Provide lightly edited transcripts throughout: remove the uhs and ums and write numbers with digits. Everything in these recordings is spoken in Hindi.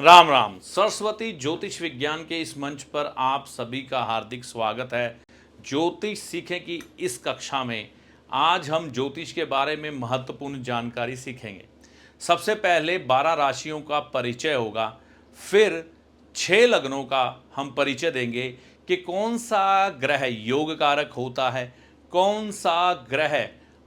राम राम। सरस्वती ज्योतिष विज्ञान के इस मंच पर आप सभी का हार्दिक स्वागत है। ज्योतिष सीखें की इस कक्षा में आज हम ज्योतिष के बारे में महत्वपूर्ण जानकारी सीखेंगे। सबसे पहले 12 राशियों का परिचय होगा, फिर 6 लग्नों का हम परिचय देंगे कि कौन सा ग्रह योग कारक होता है, कौन सा ग्रह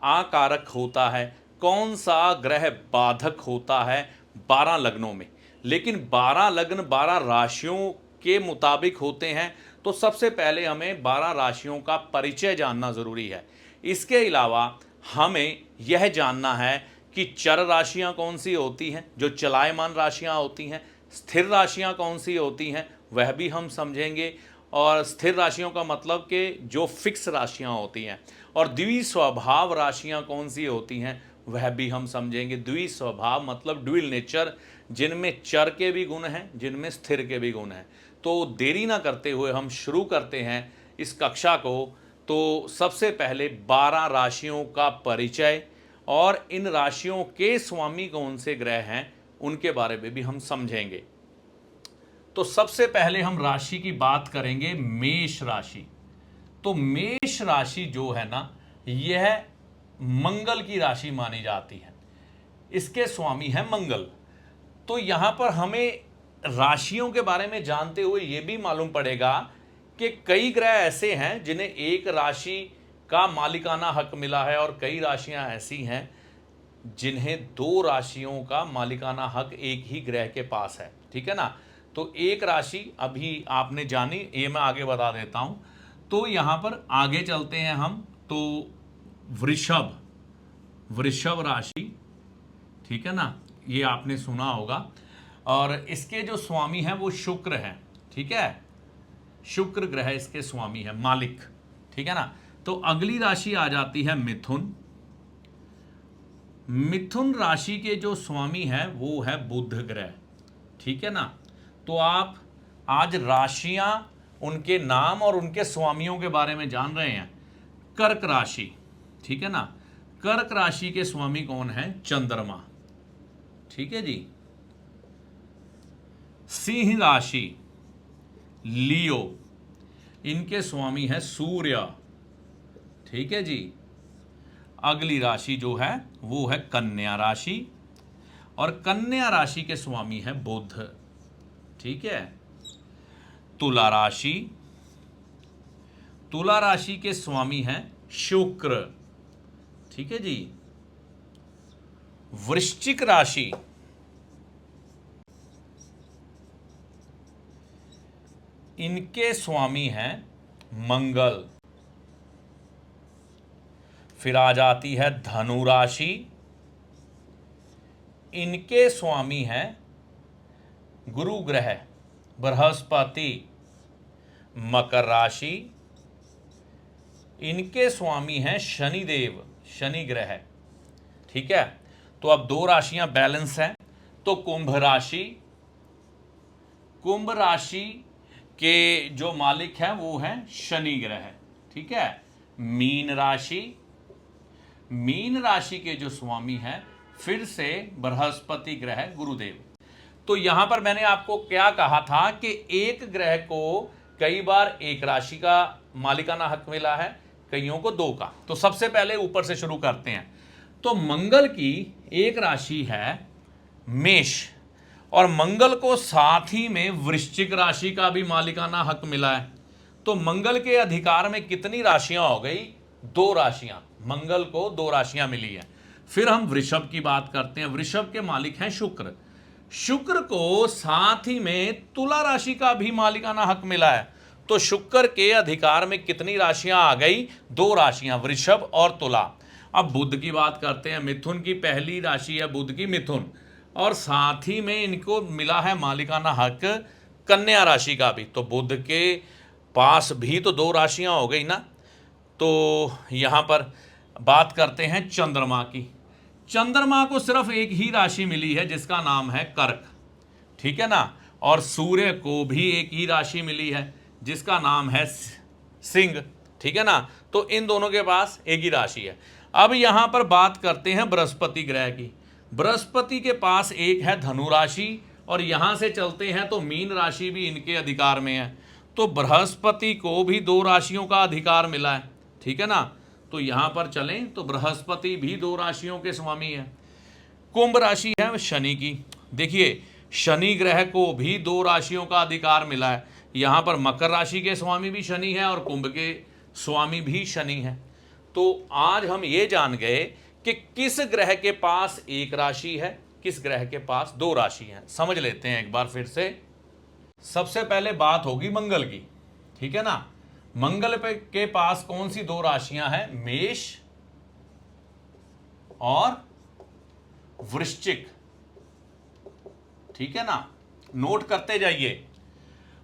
आकारक होता है, कौन सा ग्रह बाधक होता है 12 लग्नों में। लेकिन 12 लग्न 12 राशियों के मुताबिक होते हैं, तो सबसे पहले हमें 12 राशियों का परिचय जानना ज़रूरी है। इसके अलावा हमें यह जानना है कि चर राशियां कौन सी होती हैं, जो चलायमान राशियां होती हैं, स्थिर राशियां कौन सी होती हैं वह भी हम समझेंगे। और स्थिर राशियों का मतलब कि जो फिक्स राशियां होती हैं, और द्विस्वभाव राशियां कौन सी होती हैं वह भी हम समझेंगे। द्विस्वभाव मतलब ड्यूल नेचर, जिनमें चर के भी गुण हैं, जिनमें स्थिर के भी गुण हैं। तो देरी ना करते हुए हम शुरू करते हैं इस कक्षा को। तो सबसे पहले 12 राशियों का परिचय और इन राशियों के स्वामी कौन से ग्रह हैं उनके बारे में भी हम समझेंगे। तो सबसे पहले हम राशि की बात करेंगे, मेष राशि। तो मेष राशि जो है ना, यह मंगल की राशि मानी जाती है। इसके स्वामी है मंगल। तो यहां पर हमें राशियों के बारे में जानते हुए यह भी मालूम पड़ेगा कि कई ग्रह ऐसे हैं जिन्हें एक राशि का मालिकाना हक मिला है, और कई राशियां ऐसी हैं जिन्हें 2 राशियों का मालिकाना हक एक ही ग्रह के पास है। ठीक है ना। तो एक राशि अभी आपने जानी, ये मैं आगे बता देता हूं। तो यहां पर आगे चलते हैं हम। तो वृषभ राशि, ठीक है ना, ये आपने सुना होगा। और इसके जो स्वामी हैं वो शुक्र हैं। ठीक है, शुक्र ग्रह इसके स्वामी है, मालिक। ठीक है ना। तो अगली राशि आ जाती है मिथुन। मिथुन राशि के जो स्वामी है वो है बुध ग्रह। ठीक है ना। तो आप आज राशियां, उनके नाम और उनके स्वामियों के बारे में जान रहे हैं। कर्क राशि, ठीक है ना, कर्क राशि के स्वामी कौन है? चंद्रमा। ठीक है जी। सिंह राशि, लियो, इनके स्वामी है सूर्य। ठीक है जी। अगली राशि जो है वो है कन्या राशि, और कन्या राशि के स्वामी है बुध। ठीक है। तुला राशि, तुला राशि के स्वामी हैं शुक्र। ठीक है जी। वृश्चिक राशि, इनके स्वामी हैं मंगल। फिर आ जाती है धनु राशि, इनके स्वामी हैं गुरु ग्रह बृहस्पति। मकर राशि, इनके स्वामी हैं शनिदेव, शनि ग्रह। ठीक है। तो अब 2 राशियां बैलेंस हैं। तो कुंभ राशि, कुंभ राशि के जो मालिक हैं वो हैं शनि ग्रह। ठीक है। मीन राशि, मीन राशि के जो स्वामी हैं फिर से बृहस्पति ग्रह, गुरुदेव। तो यहां पर मैंने आपको क्या कहा था कि एक ग्रह को कई बार एक राशि का मालिकाना हक मिला है, कईयों को 2 का। तो सबसे पहले ऊपर से शुरू करते हैं। तो मंगल की एक राशि है मेष, और मंगल को साथ ही में वृश्चिक राशि का भी मालिकाना हक मिला है। तो मंगल के अधिकार में कितनी राशियां हो गई? 2 राशियां। मंगल को 2 राशियां मिली है। फिर हम वृषभ की बात करते हैं। वृषभ के मालिक हैं शुक्र। शुक्र को साथ ही में तुला राशि का भी मालिकाना हक मिला है। तो शुक्र के अधिकार में कितनी राशियां आ गई? 2 राशियां, वृषभ और तुला। अब बुध की बात करते हैं। मिथुन की पहली राशि है बुध की, मिथुन, और साथ ही में इनको मिला है मालिकाना हक कन्या राशि का भी। तो बुध के पास भी तो 2 राशियां हो गई ना। तो यहां पर बात करते हैं चंद्रमा की। चंद्रमा को सिर्फ एक ही राशि मिली है जिसका नाम है कर्क। ठीक है ना। और सूर्य को भी एक ही राशि मिली है जिसका नाम है सिंह। ठीक है ना। तो इन दोनों के पास एक ही राशि है। अब यहां पर बात करते हैं बृहस्पति ग्रह की। बृहस्पति के पास एक है धनु राशि और यहां से चलते हैं तो मीन राशि भी इनके अधिकार में है। तो बृहस्पति को भी 2 राशियों का अधिकार मिला है, ठीक है ना। तो यहां पर चलें तो बृहस्पति भी 2 राशियों के स्वामी है। कुंभ राशि है शनि की। देखिए शनि ग्रह को भी 2 राशियों का अधिकार मिला है। यहां पर मकर राशि के स्वामी भी शनि है और कुंभ के स्वामी भी शनि है। तो आज हम ये जान गए कि किस ग्रह के पास 1 राशि है, किस ग्रह के पास 2 राशि है। समझ लेते हैं एक बार फिर से। सबसे पहले बात होगी मंगल की, ठीक है ना। मंगल के पास कौन सी 2 राशियां हैं? मेष और वृश्चिक, ठीक है ना, नोट करते जाइए।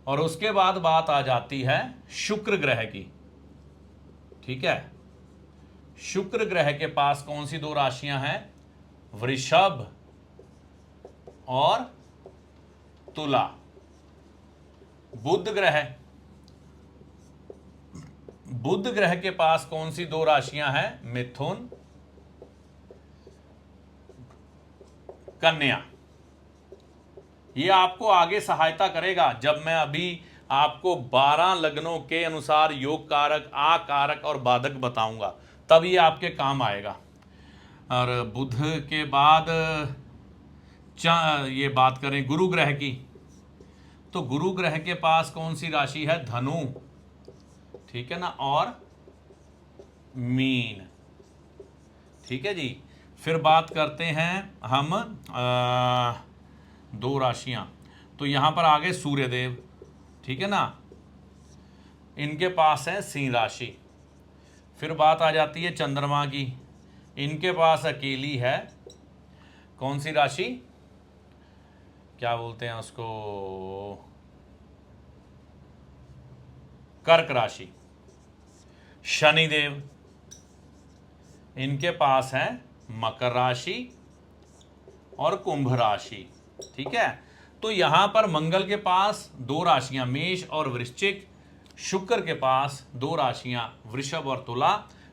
और उसके बाद बात आ जाती है शुक्र ग्रह की, ठीक है। शुक्र ग्रह के पास कौन सी 2 राशियां हैं? वृषभ और तुला। बुध ग्रह के पास कौन सी 2 राशियां हैं? मिथुन, कन्या। ये आपको आगे सहायता करेगा जब मैं अभी आपको 12 लग्नों के अनुसार योग कारक, आ कारक और बाधक बताऊंगा, तब ये आपके काम आएगा। और बुध के बाद ये बात करें गुरु ग्रह की, तो गुरु ग्रह के पास कौन सी राशि है? धनु, ठीक है ना, और मीन, ठीक है जी। फिर बात करते हैं हम 2 राशियां, तो यहां पर आ गए सूर्यदेव, ठीक है ना, इनके पास है सिंह राशि। फिर बात आ जाती है चंद्रमा की, इनके पास अकेली है कौन सी राशि, क्या बोलते हैं उसको, कर्क राशि। शनिदेव, इनके पास है मकर राशि और कुंभ राशि, ठीक है। तो यहां पर मंगल के पास 2 राशियां मेष और वृश्चिक, शुक्र के पास 2 राशियां वृषभ और तुला,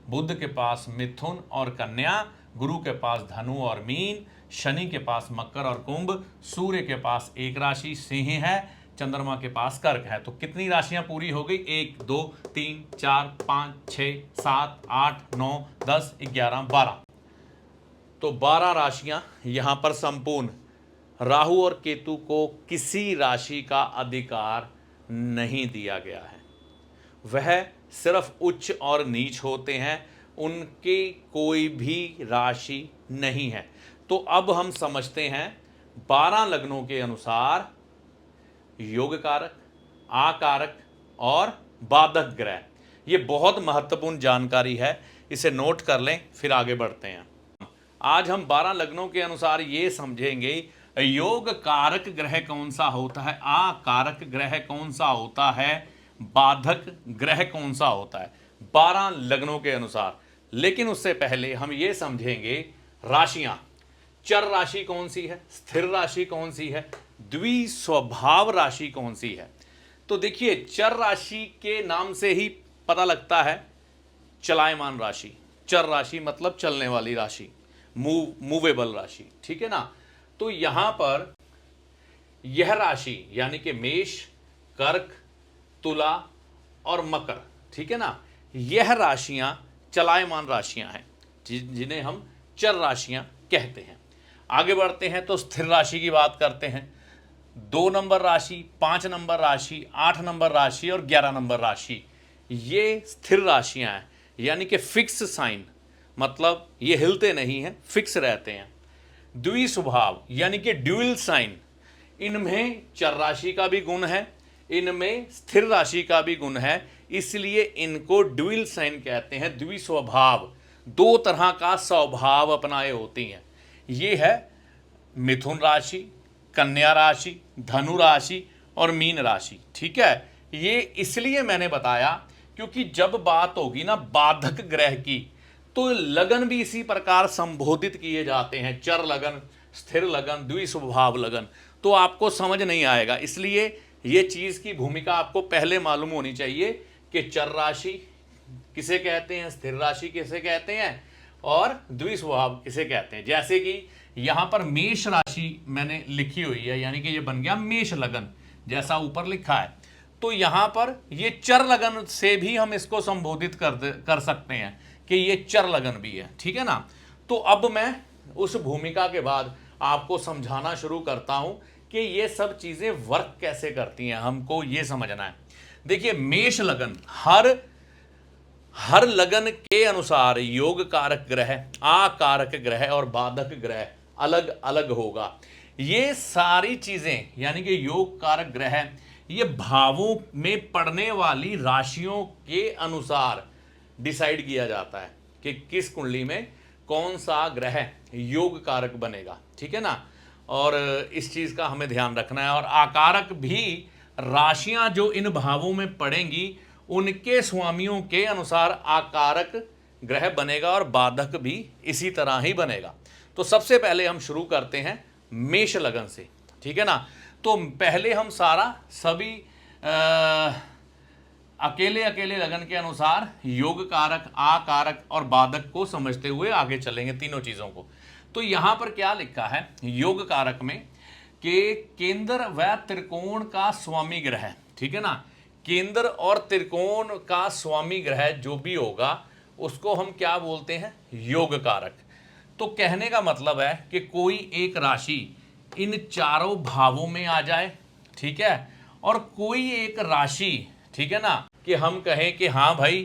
बुध के पास मिथुन और कन्या, गुरु के पास धनु और मीन, शनि के पास मकर और कुंभ, सूर्य के पास 1 राशि सिंह है, चंद्रमा के पास कर्क है। तो कितनी राशियां पूरी हो गई? 1 2 3 4 5 6 7 8 9 10 11 12। तो 12 राशियां यहां पर संपूर्ण। राहु और केतु को किसी राशि का अधिकार नहीं दिया गया है, वह सिर्फ उच्च और नीच होते हैं, उनकी कोई भी राशि नहीं है। तो अब हम समझते हैं 12 लग्नों के अनुसार योग कारक, आकारक और बाधक ग्रह। ये बहुत महत्वपूर्ण जानकारी है, इसे नोट कर लें, फिर आगे बढ़ते हैं। आज हम 12 लग्नों के अनुसार ये समझेंगे योग कारक ग्रह कौन सा होता है, आकारक ग्रह कौन सा होता है, बाधक ग्रह कौन सा होता है 12 लग्नों के अनुसार। लेकिन उससे पहले हम ये समझेंगे राशियां, चर राशि कौन सी है, स्थिर राशि कौन सी है, द्विस्वभाव राशि कौन सी है। तो देखिए चर राशि के नाम से ही पता लगता है चलायमान राशि। चर राशि मतलब चलने वाली राशि, मूवेबल राशि, ठीक है ना। तो यहां पर यह राशि यानी कि मेष, कर्क, तुला और मकर, ठीक है ना, यह राशियां चलायमान राशियां हैं जिन्हें हम चर राशियां कहते हैं। आगे बढ़ते हैं तो स्थिर राशि की बात करते हैं। 2 नंबर राशि, 5 नंबर राशि, 8 नंबर राशि और 11 नंबर राशि, ये स्थिर राशियां हैं, यानी कि फिक्स साइन, मतलब ये हिलते नहीं हैं, फिक्स रहते हैं। द्विस्वभाव यानी कि ड्यूअल साइन, इनमें चर राशि का भी गुण है, इनमें स्थिर राशि का भी गुण है, इसलिए इनको ड्यूअल साइन कहते हैं। द्विस्वभाव, 2 तरह का स्वभाव अपनाए होती हैं। ये है मिथुन राशि, कन्या राशि, धनु राशि और मीन राशि, ठीक है। ये इसलिए मैंने बताया क्योंकि जब बात होगी ना बाधक ग्रह की, तो लगन भी इसी प्रकार संबोधित किए जाते हैं, चर लगन, स्थिर लगन, द्विस्वभाव लगन। तो आपको समझ नहीं आएगा, इसलिए ये चीज की भूमिका आपको पहले मालूम होनी चाहिए कि चर राशि किसे कहते हैं, स्थिर राशि किसे कहते हैं, और द्विस्वभाव किसे कहते हैं। जैसे कि यहां पर मेष राशि मैंने लिखी हुई है, यानी कि ये बन गया मेष लगन जैसा ऊपर लिखा है। तो यहां पर ये चर लगन से भी हम इसको संबोधित कर सकते हैं कि ये चर लगन भी है, ठीक है ना। तो अब मैं उस भूमिका के बाद आपको समझाना शुरू करता हूं कि ये सब चीजें वर्क कैसे करती हैं, हमको ये समझना है। देखिए मेष लगन, हर लगन के अनुसार योग कारक ग्रह, आकारक ग्रह और बाधक ग्रह अलग अलग होगा। ये सारी चीजें यानी कि योग कारक ग्रह ये भावों में पड़ने वाली राशियों के अनुसार डिसाइड किया जाता है कि किस कुंडली में कौन सा ग्रह योग कारक बनेगा, ठीक है ना। और इस चीज का हमें ध्यान रखना है। और आकारक भी राशियां जो इन भावों में पड़ेंगी उनके स्वामियों के अनुसार आकारक ग्रह बनेगा और बाधक भी इसी तरह ही बनेगा। तो सबसे पहले हम शुरू करते हैं मेष लगन से, ठीक है ना। तो पहले हम सभी अकेले अकेले लगन के अनुसार योग कारक, आकारक और बाधक को समझते हुए आगे चलेंगे तीनों चीजों को। तो यहां पर क्या लिखा है योग कारक में कि केंद्र व त्रिकोण का स्वामी ग्रह, ठीक है ना। केंद्र और त्रिकोण का स्वामी ग्रह जो भी होगा उसको हम क्या बोलते हैं, योग कारक। तो कहने का मतलब है कि कोई एक राशि इन चारों भावों में आ जाए, ठीक है, और कोई एक राशि, ठीक है ना, कि हम कहें कि हाँ भाई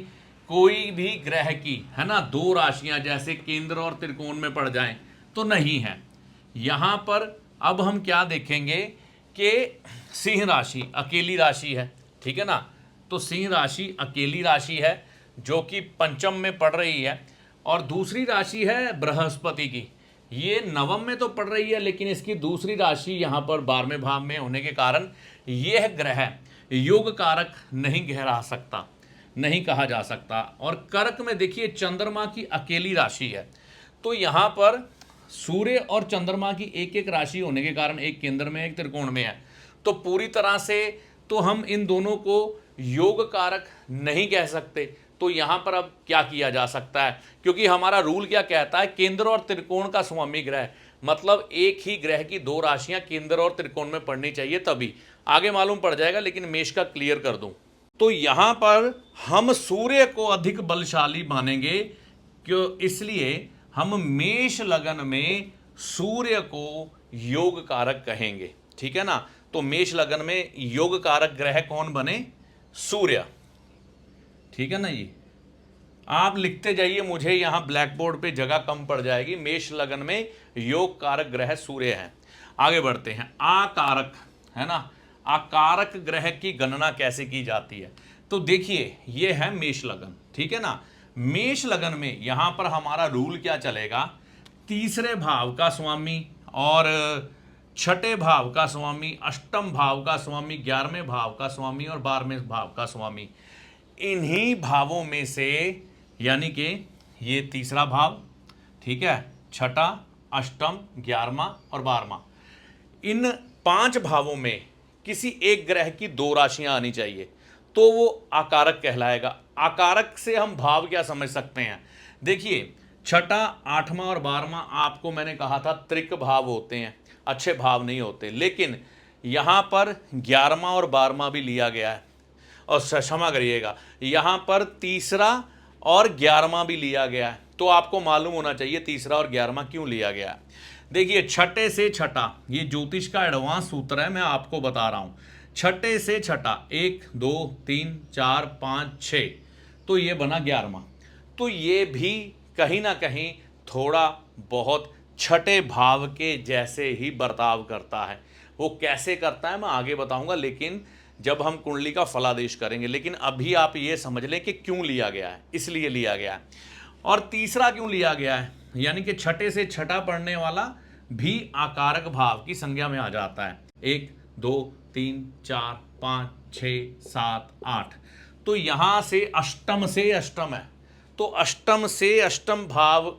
कोई भी ग्रह की, है ना, दो राशियां जैसे केंद्र और त्रिकोण में पड़ जाएं तो नहीं है। यहां पर अब हम क्या देखेंगे कि सिंह राशि अकेली राशि है, ठीक है ना। तो सिंह राशि अकेली राशि है जो कि पंचम में पड़ रही है, और दूसरी राशि है बृहस्पति की, ये नवम में तो पड़ रही है लेकिन इसकी दूसरी राशि यहाँ पर 12वें भाव में होने के कारण यह ग्रह योग कारक नहीं कहला सकता, नहीं कहा जा सकता। और कर्क में देखिए चंद्रमा की अकेली राशि है, तो यहाँ पर सूर्य और चंद्रमा की एक एक राशि होने के कारण एक केंद्र में एक त्रिकोण में है, तो पूरी तरह से तो हम इन दोनों को योग कारक नहीं कह सकते। तो यहां पर अब क्या किया जा सकता है, क्योंकि हमारा रूल क्या कहता है, केंद्र और त्रिकोण का स्वामी ग्रह, मतलब एक ही ग्रह की दो राशियां केंद्र और त्रिकोण में पड़नी चाहिए, तभी आगे मालूम पड़ जाएगा, लेकिन मेष का क्लियर कर दूं। तो यहां पर हम सूर्य को अधिक बलशाली मानेंगे, क्यों, इसलिए हम मेष लगन में सूर्य को योग कारक कहेंगे, ठीक है ना। तो मेष लगन में योग कारक ग्रह कौन बने, सूर्य, ठीक है ना। ये आप लिखते जाइए, मुझे यहां ब्लैक बोर्ड पे जगह कम पड़ जाएगी। मेष लगन में योग कारक ग्रह सूर्य है। आगे बढ़ते हैं, आकारक, है ना। आकारक ग्रह की गणना कैसे की जाती है, तो देखिए ये है मेष लगन, ठीक है ना। मेष लगन में यहां पर हमारा रूल क्या चलेगा, तीसरे भाव का स्वामी और छठे भाव का स्वामी, अष्टम भाव का स्वामी, 11वें भाव का स्वामी और 12वें भाव का स्वामी, इन्हीं भावों में से, यानी कि ये तीसरा भाव, ठीक है, छठा, अष्टम, 11वां और 12वां, इन 5 भावों में किसी एक ग्रह की दो राशियां आनी चाहिए, तो वो आकारक कहलाएगा। आकारक से हम भाव क्या समझ सकते हैं, देखिए छठा, 8वां और 12वां आपको मैंने कहा था त्रिक भाव होते हैं, अच्छे भाव नहीं होते, लेकिन यहां पर 11वां और 12वां भी लिया गया है, और क्षमा करिएगा यहां पर तीसरा और 11वां भी लिया गया है। तो आपको मालूम होना चाहिए तीसरा और 11वां क्यों लिया गया है। देखिए छठे से छठा, ये ज्योतिष का एडवांस सूत्र है, मैं आपको बता रहा हूं। छठे से छठा 1 2 3 4 5 6, तो ये बना 11वां। तो ये भी कहीं ना कहीं थोड़ा बहुत छठे भाव के जैसे ही बर्ताव करता है। वो कैसे करता है मैं आगे बताऊंगा, लेकिन जब हम कुंडली का फलादेश करेंगे। लेकिन अभी आप ये समझ लें कि क्यों लिया गया है, इसलिए लिया गया है। और तीसरा क्यों लिया गया है, यानी कि छठे से छठा पढ़ने वाला भी आकारक भाव की संज्ञा में आ जाता है। 1 2 3 4 5 6 7 8, तो यहां से अष्टम है, तो अष्टम से अष्टम भाव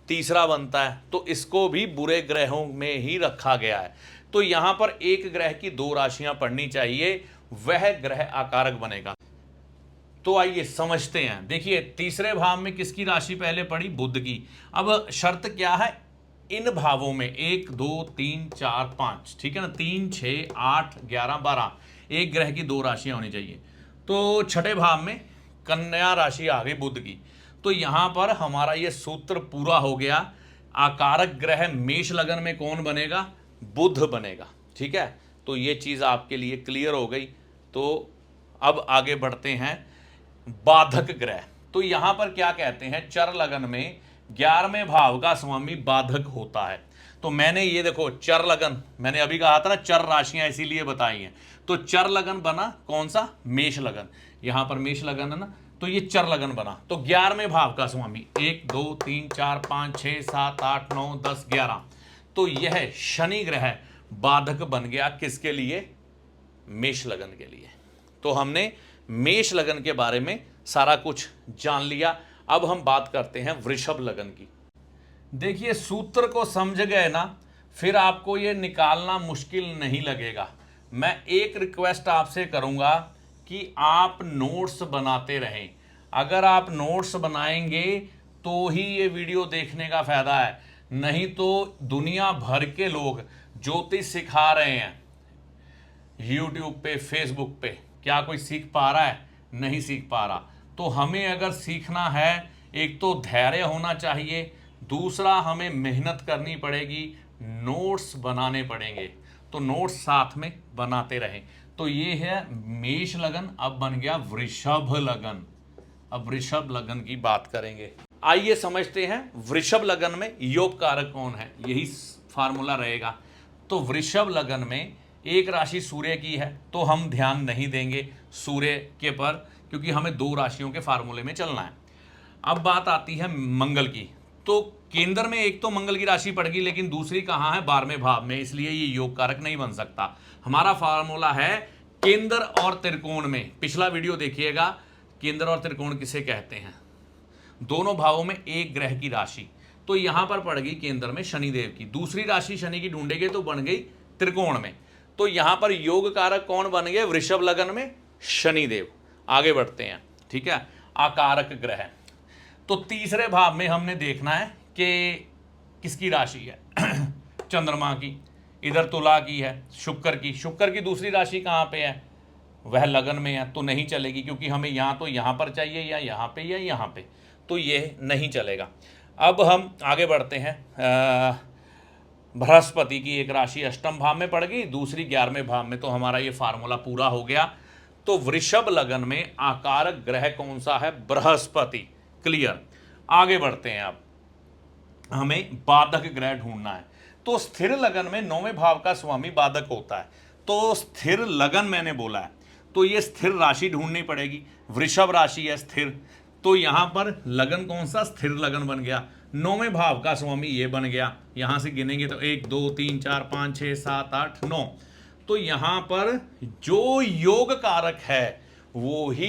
तीसरा बनता है, तो इसको भी बुरे ग्रहों में ही रखा गया है। तो यहां पर एक ग्रह की दो राशियां पढ़नी चाहिए, वह ग्रह आकारक बनेगा। तो आइए समझते हैं। देखिए तीसरे भाव में किसकी राशि पहले पड़ी? बुध की। अब शर्त क्या है? इन भावों में 1 2 3 4 5, ठीक है ना, 3 6 8 11 12, एक ग्रह की 2 राशियां होनी चाहिए। तो छठे भाव में कन्या राशि आ गई बुध की। तो यहां पर हमारा ये सूत्र पूरा हो गया। आकारक ग्रह मेष लगन में कौन बनेगा? बुध बनेगा। ठीक है, तो ये चीज आपके लिए क्लियर हो गई। तो अब आगे बढ़ते हैं। बाधक ग्रह, तो यहां पर क्या कहते हैं? चर लगन में 11वें भाव का स्वामी बाधक होता है। तो मैंने ये देखो चर लगन, मैंने अभी कहा था ना चर राशियां इसीलिए बताई हैं। तो चर लगन बना कौन सा? मेष लगन। यहां पर मेष लगन है ना, तो ये चर लगन बना। तो 11वें भाव का स्वामी 1 2 3 4 5 6 7 8 9 10 11, तो यह शनि ग्रह बाधक बन गया। किसके लिए? मेष लगन के लिए। तो हमने मेष लगन के बारे में सारा कुछ जान लिया। अब हम बात करते हैं वृषभ लगन की। देखिए सूत्र को समझ गए ना, फिर आपको ये निकालना मुश्किल नहीं लगेगा। मैं एक रिक्वेस्ट आपसे करूंगा कि आप नोट्स बनाते रहें। अगर आप नोट्स बनाएंगे तो ही ये वीडियो देखने का फायदा है, नहीं तो दुनिया भर के लोग ज्योतिष सिखा रहे हैं यूट्यूब पे, फेसबुक पे, क्या कोई सीख पा रहा है? नहीं सीख पा रहा। तो हमें अगर सीखना है, एक तो धैर्य होना चाहिए, दूसरा हमें मेहनत करनी पड़ेगी, नोट्स बनाने पड़ेंगे। तो नोट्स साथ में बनाते रहें। तो ये है मेष लगन, अब बन गया वृषभ लगन। अब वृषभ लगन की बात करेंगे। आइए समझते हैं वृषभ लगन में योग कारक कौन है, यही फार्मूला रहेगा। तो वृषभ लगन में एक राशि सूर्य की है, तो हम ध्यान नहीं देंगे सूर्य के पर, क्योंकि हमें 2 राशियों के फार्मूले में चलना है। अब बात आती है मंगल की। तो केंद्र में एक तो मंगल की राशि पड़ गई, लेकिन दूसरी कहाँ है? 12वें भाव में, इसलिए ये योग कारक नहीं बन सकता। हमारा फार्मूला है केंद्र और त्रिकोण में। पिछला वीडियो देखिएगा, केंद्र और त्रिकोण किसे कहते हैं? दोनों भावों में एक ग्रह की राशि। तो यहां पर पड़ गई केंद्र में शनिदेव की, दूसरी राशि शनि की ढूंढेंगे तो बन गई त्रिकोण में। तो यहां पर योग कारक कौन बन गए? वृषभ लगन में शनिदेव। आगे बढ़ते हैं, ठीक है। आकारक ग्रह, तो तीसरे भाव में हमने देखना है कि किसकी राशि है? चंद्रमा की। इधर तुला की है, शुक्र की। शुक्र की दूसरी राशि कहाँ पे है? वह लगन में है, तो नहीं चलेगी, क्योंकि हमें यहाँ तो यहाँ पर चाहिए, या यहाँ पे या यहाँ पे, तो ये नहीं चलेगा। अब हम आगे बढ़ते हैं। बृहस्पति की एक राशि अष्टम भाव में पड़ गई, दूसरी 11वें भाव में, तो हमारा ये फार्मूला पूरा हो गया। तो वृषभ लगन में आकारक ग्रह कौन सा है? बृहस्पति। क्लियर। आगे बढ़ते हैं। अब हमें बाधक ग्रह ढूंढना है। तो स्थिर लगन में 9वें भाव का स्वामी बाधक होता है। तो स्थिर लगन मैंने बोला है, तो ये स्थिर राशि ढूंढनी पड़ेगी। वृषभ राशि है स्थिर, तो यहां पर लगन कौन सा? स्थिर लगन बन गया। 9वें भाव का स्वामी ये बन गया। यहां से गिनेंगे तो 1 2 3 4 5 6 7 8 9। तो यहां पर जो योग कारक है वो ही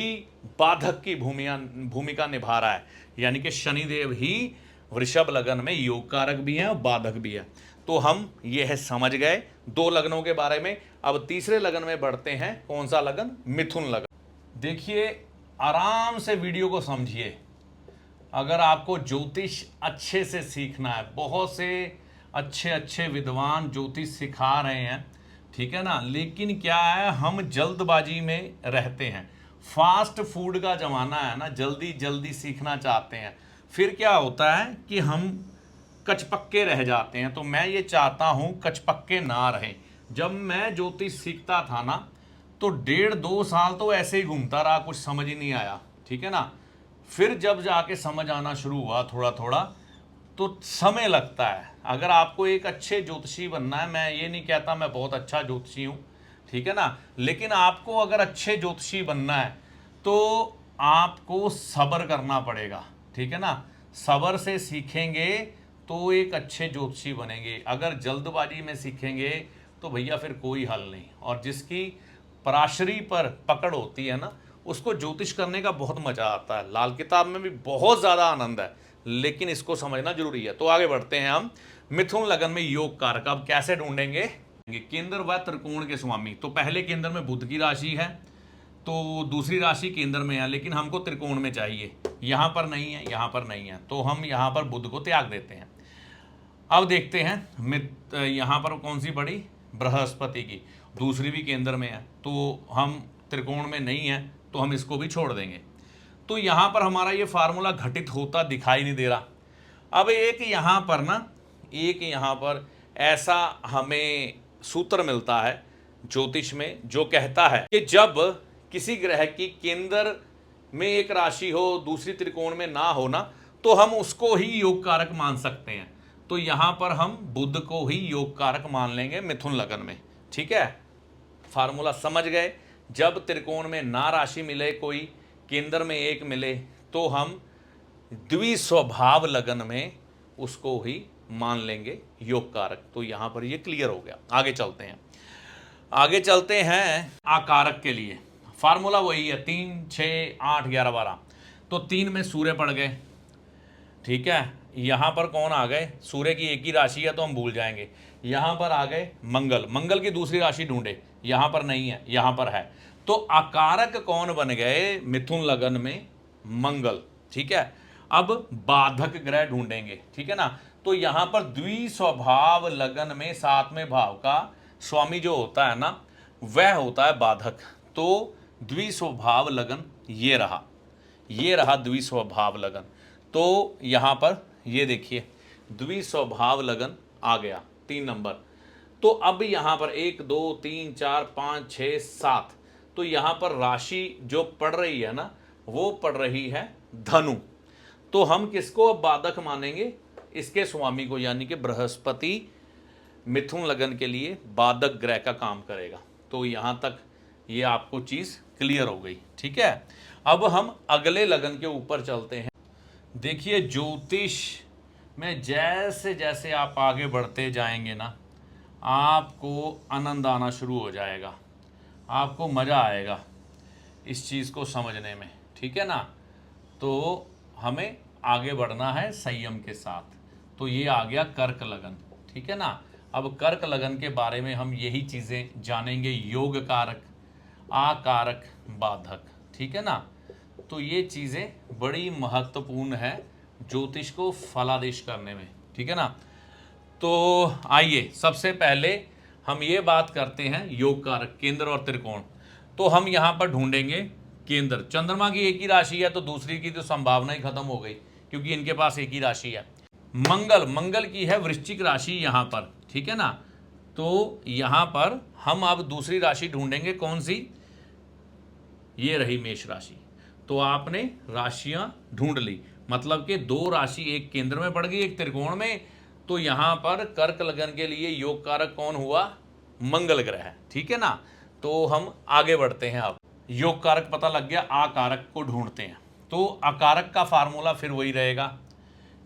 बाधक की भूमिका निभा रहा है, यानी कि शनिदेव ही वृषभ लगन में योग कारक भी है और बाधक भी है। तो हम यह समझ गए 2 लगनों के बारे में। अब तीसरे लगन में बढ़ते हैं। कौन सा लगन? मिथुन लगन। देखिए आराम से वीडियो को समझिए। अगर आपको ज्योतिष अच्छे से सीखना है, बहुत से अच्छे अच्छे विद्वान ज्योतिष सिखा रहे हैं, ठीक है ना, लेकिन क्या है, हम जल्दबाजी में रहते हैं। फास्ट फूड का जमाना है ना, जल्दी जल्दी सीखना चाहते हैं, फिर क्या होता है कि हम कचपक्के रह जाते हैं। तो मैं ये चाहता हूं कचपक्के ना रहें। जब मैं ज्योतिष सीखता था ना, तो 1.5-2 साल तो ऐसे ही घूमता रहा, कुछ समझ ही नहीं आया, ठीक है ना। फिर जब जाके समझ आना शुरू हुआ थोड़ा थोड़ा, तो समय लगता है। अगर आपको एक अच्छे ज्योतिषी बनना है, मैं ये नहीं कहता मैं बहुत अच्छा ज्योतिषी हूँ, ठीक है ना, लेकिन आपको अगर अच्छे ज्योतिषी बनना है तो आपको सब्र करना पड़ेगा, ठीक है ना। सब्र से सीखेंगे तो एक अच्छे ज्योतिषी बनेंगे। अगर जल्दबाजी में सीखेंगे तो भैया फिर कोई हल नहीं। और जिसकी पराशरी पर पकड़ होती है ना, उसको ज्योतिष करने का बहुत मजा आता है। लाल किताब में भी बहुत ज्यादा आनंद है, लेकिन इसको समझना जरूरी है। तो आगे बढ़ते हैं हम। मिथुन लगन में योग कारक अब कैसे ढूंढेंगे? केंद्र व त्रिकोण के स्वामी। तो पहले केंद्र में बुध की राशि है, तो दूसरी राशि केंद्र में है, लेकिन हमको त्रिकोण में चाहिए, यहाँ पर नहीं है, यहाँ पर नहीं है, तो हम यहाँ पर बुध को त्याग देते हैं। अब देखते हैं यहाँ पर कौन सी पड़ी, बृहस्पति की, दूसरी भी केंद्र में है, तो हम त्रिकोण में नहीं है, तो हम इसको भी छोड़ देंगे। तो यहाँ पर हमारा ये फार्मूला घटित होता दिखाई नहीं दे रहा। अब एक यहाँ पर ऐसा हमें सूत्र मिलता है ज्योतिष में, जो कहता है कि जब किसी ग्रह की केंद्र में एक राशि हो, दूसरी त्रिकोण में ना हो ना, तो हम उसको ही योग कारक मान सकते हैं। तो यहाँ पर हम बुध को ही योग कारक मान लेंगे मिथुन लगन में। ठीक है, फार्मूला समझ गए। जब त्रिकोण में ना राशि मिले, कोई केंद्र में एक मिले, तो हम द्विस्वभाव लगन में उसको ही मान लेंगे योग कारक। तो यहाँ पर ये क्लियर हो गया। आगे चलते हैं आकारक के लिए। फार्मूला वही है, 3, 6, 8, 11, 12। तो 3 में सूर्य पड़ गए। ठीक है, यहाँ पर कौन आ गए, सूर्य की एक ही राशि है तो हम भूल जाएंगे। यहाँ पर आ गए मंगल की दूसरी राशि ढूंढे, यहाँ पर नहीं है, यहाँ पर है। तो आकारक कौन बन गए मिथुन लगन में, मंगल। ठीक है, अब बाधक ग्रह ढूंढेंगे। ठीक है ना, तो यहाँ पर द्विस्वभाव लगन में 7वें भाव का स्वामी जो होता है ना, वह होता है बाधक। तो द्विस्वभाव लगन ये रहा द्विस्वभाव लगन। तो यहाँ पर ये देखिए द्विस्वभाव लगन आ गया 3 नंबर। तो अब यहाँ पर 1, 2, 3, 4, 5, 6, 7, तो यहाँ पर राशि जो पड़ रही है ना, वो पड़ रही है धनु। तो हम किसको अब बाधक मानेंगे, इसके स्वामी को, यानी कि बृहस्पति मिथुन लगन के लिए बाधक ग्रह का काम करेगा। तो यहाँ तक ये आपको चीज़ क्लियर हो गई। ठीक है, अब हम अगले लगन के ऊपर चलते हैं। देखिए ज्योतिष में जैसे जैसे आप आगे बढ़ते जाएंगे ना, आपको आनंद आना शुरू हो जाएगा, आपको मज़ा आएगा इस चीज़ को समझने में। ठीक है ना, तो हमें आगे बढ़ना है संयम के साथ। तो ये आ गया कर्क लगन। ठीक है ना, अब कर्क लगन के बारे में हम यही चीज़ें जानेंगे, योग कारक, आकारक, बाधक। ठीक है ना, तो ये चीज़ें बड़ी महत्वपूर्ण है ज्योतिष को फलादेश करने में। ठीक है ना, तो आइए सबसे पहले हम ये बात करते हैं योग कारक, केंद्र और त्रिकोण। तो हम यहाँ पर ढूंढेंगे केंद्र। चंद्रमा की एक ही राशि है, तो दूसरी की तो संभावना ही खत्म हो गई, क्योंकि इनके पास एक ही राशि है। मंगल की है वृश्चिक राशि यहाँ पर। ठीक है ना, तो यहाँ पर हम अब दूसरी राशि ढूंढेंगे, कौन सी, ये रही मेष राशि। तो आपने राशियां ढूंढ ली, मतलब कि 2 राशि एक केंद्र में पड़ गई, एक त्रिकोण में। तो यहाँ पर कर्क लगन के लिए योग कारक कौन हुआ, मंगल ग्रह। ठीक है ना, तो हम आगे बढ़ते हैं। अब योग कारक पता लग गया, आकारक को ढूंढते हैं। तो आकारक का फार्मूला फिर वही रहेगा।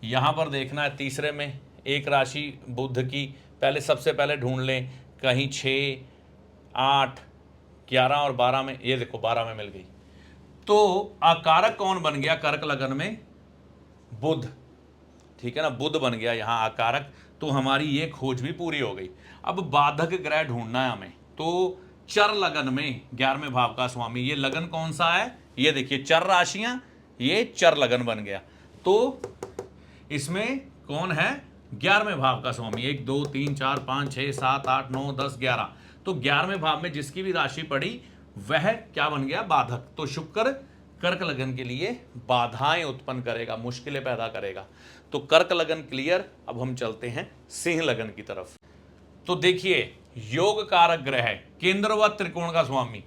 यहाँ पर देखना है तीसरे में एक राशि बुध की, पहले सबसे पहले ढूंढ लें, कहीं 6, 8, 11 और 12 में, ये देखो 12 में मिल गई। तो आकारक कौन बन गया कर्क लगन में, बुध। ठीक है ना, बुध बन गया यहाँ आकारक। तो हमारी ये खोज भी पूरी हो गई। अब बाधक ग्रह ढूंढना है हमें। तो चर लगन में 11वें भाव का स्वामी, ये लगन कौन सा है, ये देखिए चर राशियां, ये चर लगन बन गया। तो इसमें कौन है, 11वें भाव का स्वामी, 1, 2, 3, 4, 5, 6, 7, 8, 9, 10, 11। तो 11वें भाव में जिसकी भी राशि पड़ी वह क्या बन गया, बाधक। तो शुक्र कर्क लगन के लिए बाधाएं उत्पन्न करेगा, मुश्किलें पैदा करेगा। तो कर्क लगन क्लियर। अब हम चलते हैं सिंह लगन की तरफ। तो देखिए योग कारक ग्रह है, केंद्र व त्रिकोण का स्वामी,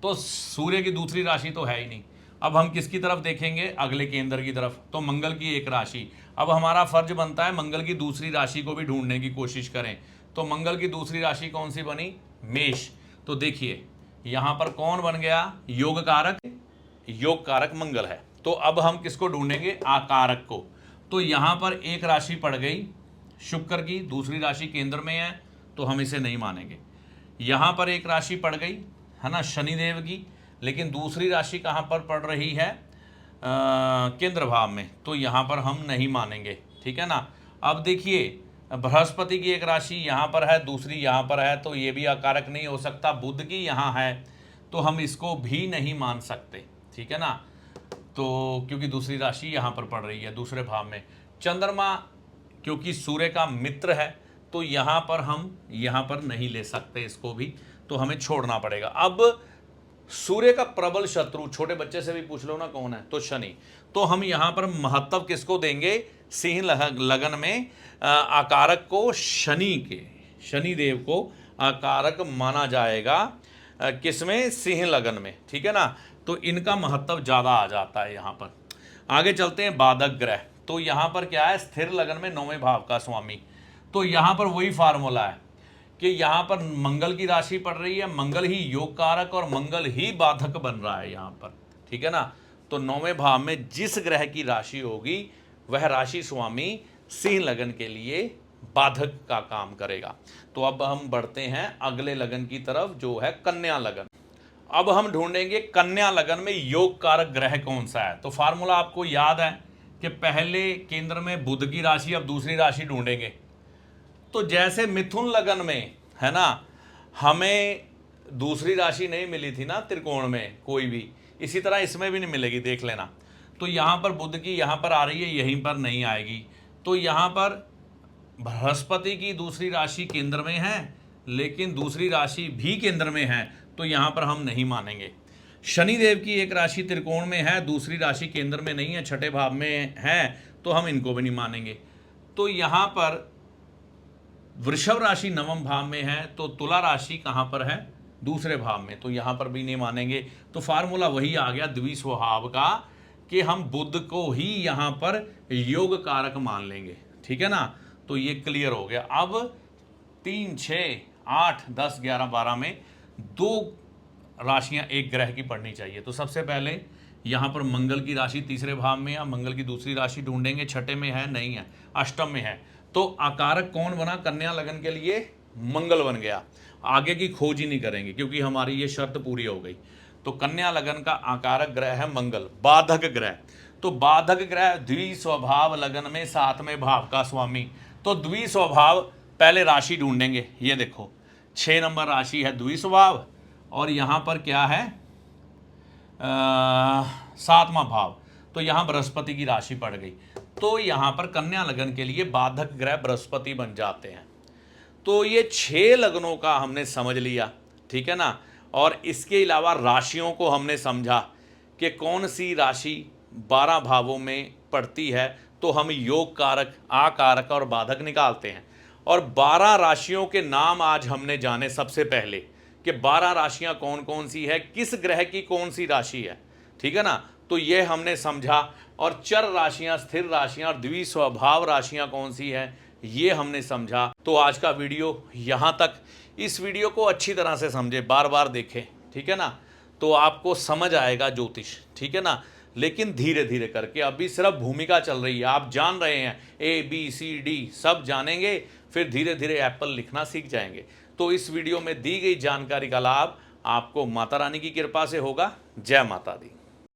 तो सूर्य की दूसरी राशि तो है ही नहीं। अब हम किसकी तरफ देखेंगे, अगले केंद्र की तरफ। तो मंगल की एक राशि। अब हमारा फर्ज बनता है मंगल की दूसरी राशि को भी ढूंढने की कोशिश करें। तो मंगल की दूसरी राशि कौन सी बनी, मेष। तो देखिए यहां पर कौन बन गया, योग कारक, योग कारक मंगल है। तो अब हम किसको ढूंढेंगे, आकारक को। तो यहां पर एक राशि पड़ गई शुक्र की, दूसरी राशि केंद्र में है, तो हम इसे नहीं मानेंगे। यहां पर एक राशि पड़ गई है ना शनिदेव की, लेकिन दूसरी राशि कहां पर पड़ रही है, केंद्र भाव में, तो यहां पर हम नहीं मानेंगे। ठीक है ना। अब देखिए बृहस्पति की एक राशि यहाँ पर है, दूसरी यहाँ पर है, तो ये भी आकारक नहीं हो सकता। बुध की यहाँ है, तो हम इसको भी नहीं मान सकते, ठीक है ना। तो क्योंकि दूसरी राशि यहाँ पर पड़ रही है दूसरे भाव में। चंद्रमा क्योंकि सूर्य का मित्र है, तो यहाँ पर हम यहाँ पर नहीं ले सकते इसको भी, तो हमें छोड़ना पड़ेगा। अब सूर्य का प्रबल शत्रु, छोटे बच्चे से भी पूछ लो ना कौन है, तो शनि। तो हम यहाँ पर महत्व किसको देंगे, सिंह लगन में आकारक को शनि के, शनि देव को आकारक माना जाएगा किसमें, सिंह लगन में, ठीक है ना। तो इनका महत्व ज़्यादा आ जाता है यहाँ पर। आगे चलते हैं बाधक ग्रह। तो यहाँ पर क्या है, स्थिर लगन में 9वें भाव का स्वामी। तो यहाँ पर वही फार्मूला है कि यहाँ पर मंगल की राशि पड़ रही है, मंगल ही योग कारक और मंगल ही बाधक बन रहा है यहाँ पर, ठीक है ना। तो 9वें भाव में जिस ग्रह की राशि होगी वह राशि स्वामी सिंह लगन के लिए बाधक का काम करेगा। तो अब हम बढ़ते हैं अगले लगन की तरफ जो है कन्या लगन। अब हम ढूंढेंगे कन्या लगन में योग कारक ग्रह कौन सा है। तो फार्मूला आपको याद है कि पहले केंद्र में बुध की राशि, अब दूसरी राशि ढूंढेंगे। तो जैसे मिथुन लगन में है ना, हमें दूसरी राशि नहीं मिली थी ना त्रिकोण में कोई भी, इसी तरह इसमें भी नहीं मिलेगी, देख लेना। तो यहाँ पर बुध की यहाँ पर आ रही है, यहीं पर नहीं आएगी। तो यहाँ पर बृहस्पति की दूसरी राशि केंद्र में है, लेकिन दूसरी राशि भी केंद्र में है, तो यहाँ पर हम नहीं मानेंगे। शनिदेव की एक राशि त्रिकोण में है, दूसरी राशि केंद्र में नहीं है, छठे भाव में है, तो हम इनको भी नहीं मानेंगे। तो यहाँ पर वृषभ राशि 9वें भाव में है, तो तुला राशि कहाँ पर है, दूसरे भाव में, तो यहाँ पर भी नहीं मानेंगे। तो फार्मूला वही आ गया द्विस्वभाव का कि हम बुध को ही यहाँ पर योग कारक मान लेंगे, ठीक है ना। तो ये क्लियर हो गया। अब 3, 6, 8, 10, 11, 12 में 2 राशियां एक ग्रह की पढ़नी चाहिए। तो सबसे पहले यहाँ पर मंगल की राशि तीसरे भाव में या मंगल की दूसरी राशि ढूंढेंगे, छठे में है, नहीं है, अष्टम में है। तो आकारक कौन बना कन्या लगन के लिए, मंगल बन गया। आगे की खोज ही नहीं करेंगे क्योंकि हमारी ये शर्त पूरी हो गई। तो कन्या लगन का आकारक ग्रह है मंगल, बाधक ग्रह। तो बाधक ग्रह द्विस्वभाव लगन में 7वें भाव का स्वामी। तो द्विस्वभाव पहले राशि ढूंढेंगे, ये देखो 6 नंबर राशि है द्विस्वभाव, और यहाँ पर क्या है 7वां भाव। तो यहाँ बृहस्पति की राशि पड़ गई, तो यहाँ पर कन्या लगन के लिए बाधक ग्रह बृहस्पति बन जाते हैं। तो ये 6 लगनों का हमने समझ लिया, ठीक है ना। और इसके अलावा राशियों को हमने समझा कि कौन सी राशि 12 भावों में पड़ती है, तो हम योग कारक, आकारक और बाधक निकालते हैं। और 12 राशियों के नाम आज हमने जाने सबसे पहले कि 12 राशियां कौन कौन सी है, किस ग्रह की कौन सी राशि है, ठीक है ना। तो ये हमने समझा। और चर राशियां, स्थिर राशियां और द्विस्वभाव राशियां कौन सी है, ये हमने समझा। तो आज का वीडियो यहाँ तक। इस वीडियो को अच्छी तरह से समझे, बार बार देखें, ठीक है ना। तो आपको समझ आएगा ज्योतिष, ठीक है ना। लेकिन धीरे धीरे करके, अभी सिर्फ भूमिका चल रही है, आप जान रहे हैं ABCD सब जानेंगे, फिर धीरे धीरे एप्पल लिखना सीख जाएंगे। तो इस वीडियो में दी गई जानकारी का लाभ आपको माता रानी की कृपा से होगा। जय माता दी।